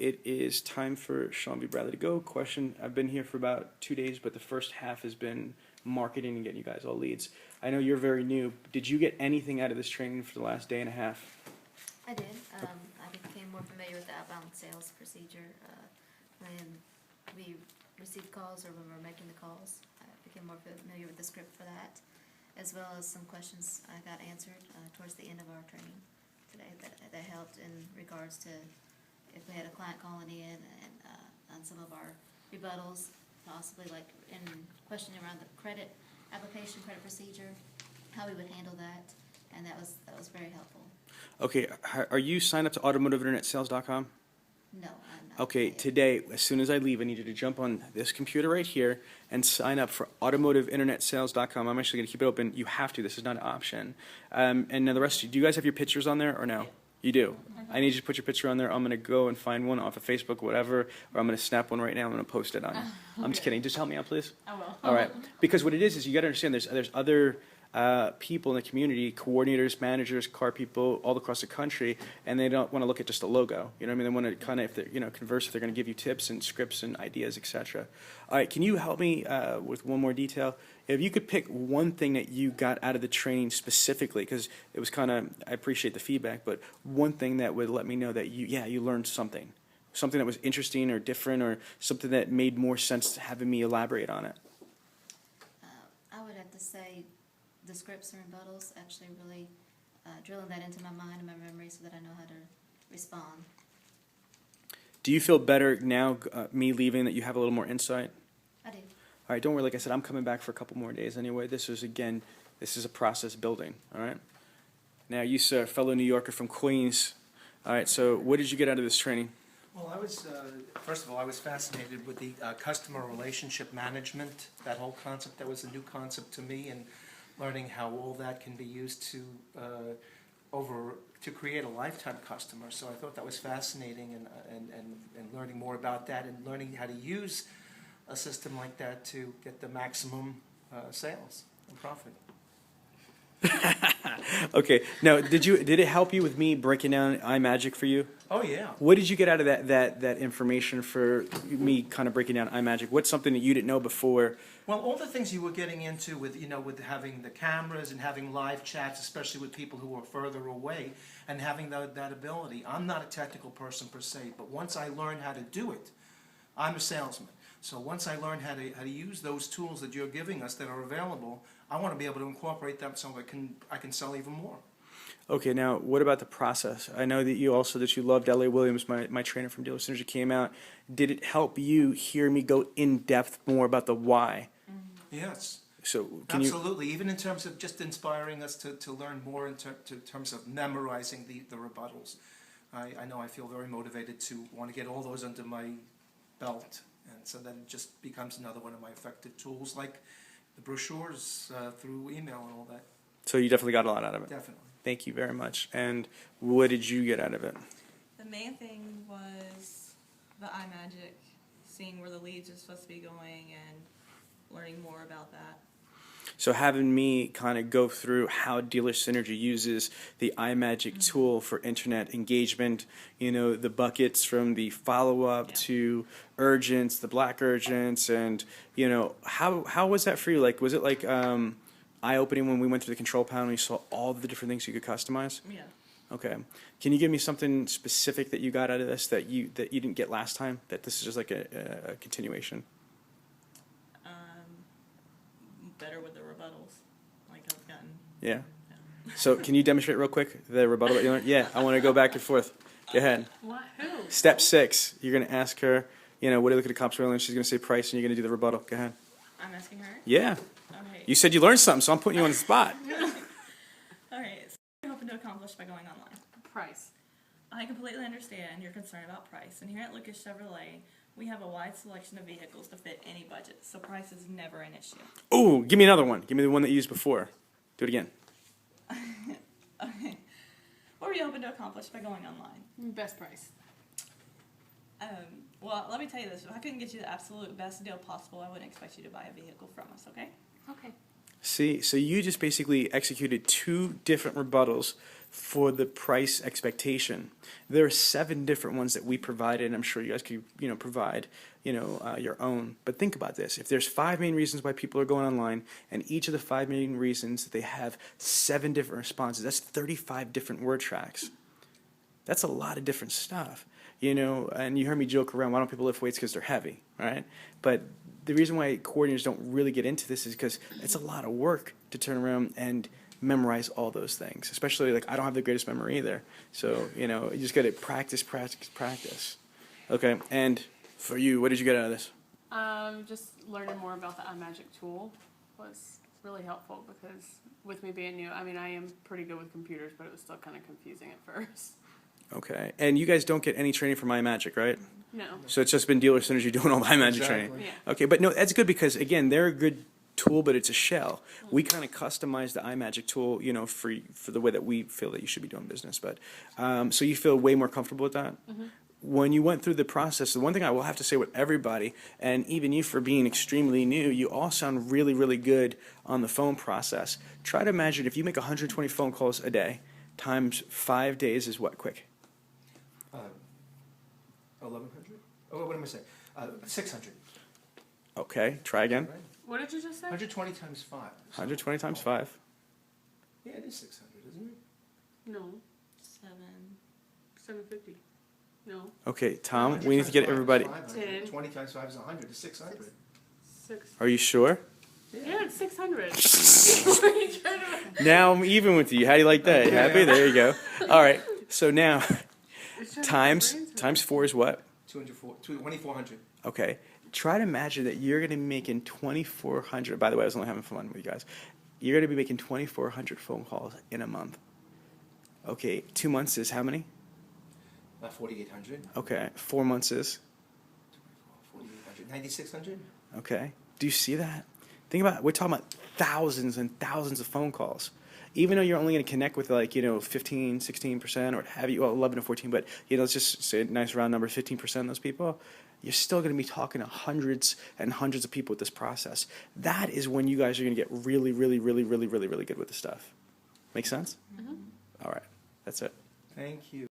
it is time for Sean B. Bradley to go. Question, I've been here for about 2 days, but the first half has been marketing and getting you guys all leads. I know you're very new. Did you get anything out of this training for the last day and a half? I did. I became more familiar with the outbound sales procedure when we received calls or when we were making the calls. I became more familiar with the script for that, as well as some questions I got answered towards the end of our training today that helped in regards to if we had a client calling in and on some of our rebuttals, possibly like in questioning around the credit application, credit procedure, how we would handle that, and that was very helpful. Okay, are you signed up to automotiveinternetsales.com? No, I'm not. Okay, today, as soon as I leave, I need you to jump on this computer right here and sign up for automotiveinternetsales.com. I'm actually going to keep it open. You have to. This is not an option. And now the rest of you, do you guys have your pictures on there or no? You do? I need you to put your picture on there. I'm going to go and find one off of Facebook, whatever, or I'm going to snap one right now. I'm going to post it on. I'm just kidding. Just help me out, please. I will. All right. Because what it is you got to understand there's other people in the community, coordinators, managers, car people all across the country, and they don't want to look at just a logo. You know what I mean? They want to kind of, if they're, converse, if they're going to give you tips and scripts and ideas, etc. All right, can you help me with one more detail? If you could pick one thing that you got out of the training specifically, because it was kind of, I appreciate the feedback, but one thing that would let me know that you learned something that was interesting or different or something that made more sense having me elaborate on it. I would have to say the scripts and rebuttals actually really drilling that into my mind and my memory so that I know how to respond. Do you feel better now, me leaving, that you have a little more insight? I do. All right, don't worry. Like I said, I'm coming back for a couple more days anyway. This is a process building, all right? Now, you, sir, fellow New Yorker from Queens. All right, so what did you get out of this training? Well, I was, first of all, I was fascinated with the customer relationship management, that whole concept. That was a new concept to me, and learning how all that can be used to create a lifetime customer. So I thought that was fascinating, and learning more about that and learning how to use a system like that to get the maximum sales and profit. Okay. Now, did it help you with me breaking down iMagic for you? Oh yeah. What did you get out of that information for me kind of breaking down iMagic? What's something that you didn't know before? Well, all the things you were getting into with, with having the cameras and having live chats, especially with people who are further away, and having that ability. I'm not a technical person per se, but once I learned how to do it, I'm a salesman. So once I learned how to use those tools that you're giving us that are available, I want to be able to incorporate them so I can sell even more. Okay, now what about the process? I know that you loved L.A. Williams, my trainer from Dealer Synergy, came out. Did it help you hear me go in depth more about the why? Yes. So absolutely, even in terms of just inspiring us to learn more in terms of memorizing the rebuttals. I know I feel very motivated to want to get all those under my belt, and so then it just becomes another one of my effective tools, like the brochures through email and all that. So you definitely got a lot out of it. Definitely. Thank you very much. And what did you get out of it? The main thing was the iMagic, seeing where the leads are supposed to be going and learning more about that. So having me kind of go through how Dealer Synergy uses the iMagic tool for internet engagement, the buckets from the follow-up to urgents, the black urgents, and, how was that for you? Like, was it like eye-opening when we went through the control panel and you saw all the different things you could customize? Yeah. Okay. Can you give me something specific that you got out of this that you didn't get last time, that this is just like a continuation? Better with the rebuttals, like I've gotten. Yeah. So can you demonstrate real quick the rebuttal that you learned? Yeah, I want to go back and forth. Go ahead. What? Who? Step 6. You're going to ask her, what do you look at the comps and she's going to say price, and you're going to do the rebuttal. Go ahead. I'm asking her? Yeah. Okay. You said you learned something, so I'm putting you on the spot. Okay, so what are you hoping to accomplish by going online? Price. I completely understand your concern about price, and here at Lucas Chevrolet, we have a wide selection of vehicles to fit any budget, so price is never an issue. Oh, give me another one. Give me the one that you used before. Do it again. Okay. What were you hoping to accomplish by going online? Best price. Well, let me tell you this. If I couldn't get you the absolute best deal possible, I wouldn't expect you to buy a vehicle from us, okay? Okay. See, so you just basically executed 2 different rebuttals for the price expectation. There are 7 different ones that we provided, and I'm sure you guys could, provide, your own. But think about this. If there's 5 main reasons why people are going online, and each of the 5 main reasons, they have 7 different responses, that's 35 different word tracks. That's a lot of different stuff, and you heard me joke around, why don't people lift weights? Because they're heavy, right? But the reason why coordinators don't really get into this is because it's a lot of work to turn around and memorize all those things. Especially, like, I don't have the greatest memory either. So, you just got to practice. Okay, and for you, what did you get out of this? Just learning more about the iMagic tool was really helpful because with me being new, I mean, I am pretty good with computers, but it was still kind of confusing at first. Okay, and you guys don't get any training from iMagic, right? No. So it's just been dealer synergy doing all the iMagic training. Exactly. Yeah. Okay, but no, that's good because, again, they're a good tool, but it's a shell. We kind of customize the iMagic tool, for the way that we feel that you should be doing business. But so you feel way more comfortable with that? Mm-hmm. When you went through the process, the one thing I will have to say with everybody, and even you for being extremely new, you all sound really, really good on the phone process. Try to imagine if you make 120 phone calls a day times 5 days is what, quick? 1,100? Oh, what am I saying? 600. Okay, try again. Right? What did you just say? 120 times 5. 120 times 5. Yeah, it is 600, isn't it? No, 7. 750. No, Okay, Tom, we need to get everybody. 10. 20 times 5 is 100. It's 600. 6. Are you sure? Yeah, it's 600. What are you trying to? Now I'm even with you. How do you like that? You happy? There you go. All right. So now, times 4 is what? 2,400. Okay. Try to imagine that you're going to be making 2,400. By the way, I was only having fun with you guys. You're going to be making 2,400 phone calls in a month. Okay. 2 months is how many? 4,800. Okay. 4 months is? 4,800. 9,600? Okay. Do you see that? Think about it. We're talking about thousands and thousands of phone calls. Even though you're only going to connect with 15, 16% or what have you, well, 11 or 14, but let's just say a nice round number, 15% of those people, you're still going to be talking to hundreds and hundreds of people with this process. That is when you guys are going to get really, really, really, really, really, really good with the stuff. Make sense? Mm-hmm. All right. That's it. Thank you.